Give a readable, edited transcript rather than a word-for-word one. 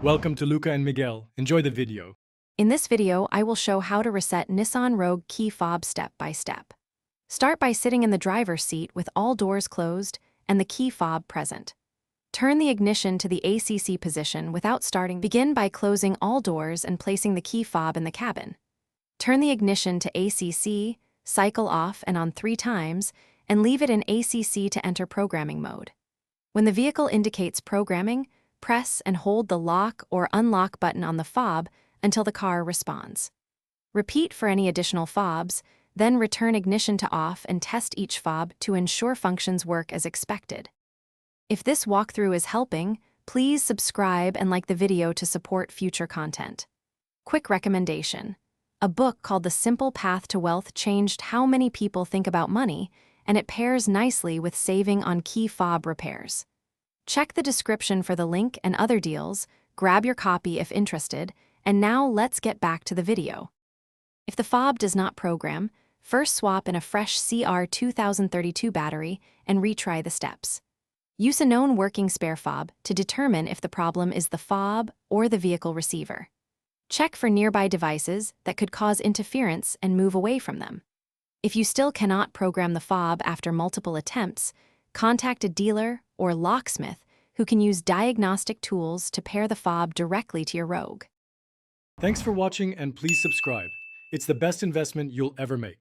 Welcome to Luca and Miguel. Enjoy the video. In this video, I will show how to reset Nissan Rogue key fob step by step. Start by sitting in the driver's seat with all doors closed and the key fob present. Turn the ignition to the ACC position without starting. Begin by closing all doors and placing the key fob in the cabin. Turn the ignition to ACC, cycle off and on 3 times, and leave it in ACC to enter programming mode. When the vehicle indicates programming, press and hold the lock or unlock button on the fob until the car responds. Repeat for any additional fobs, then return ignition to off and test each fob to ensure functions work as expected. If this walkthrough is helping, please subscribe and like the video to support future content. Quick recommendation. A book called The Simple Path to Wealth changed how many people think about money, and it pairs nicely with saving on key fob repairs. Check the description for the link and other deals, grab your copy if interested, and now let's get back to the video. If the fob does not program, first swap in a fresh CR 2032 battery and retry the steps. Use a known working spare fob to determine if the problem is the fob or the vehicle receiver. Check for nearby devices that could cause interference and move away from them. If you still cannot program the fob after multiple attempts, contact a dealer or locksmith who can use diagnostic tools to pair the fob directly to your Rogue. Thanks for watching and please subscribe. It's the best investment you'll ever make.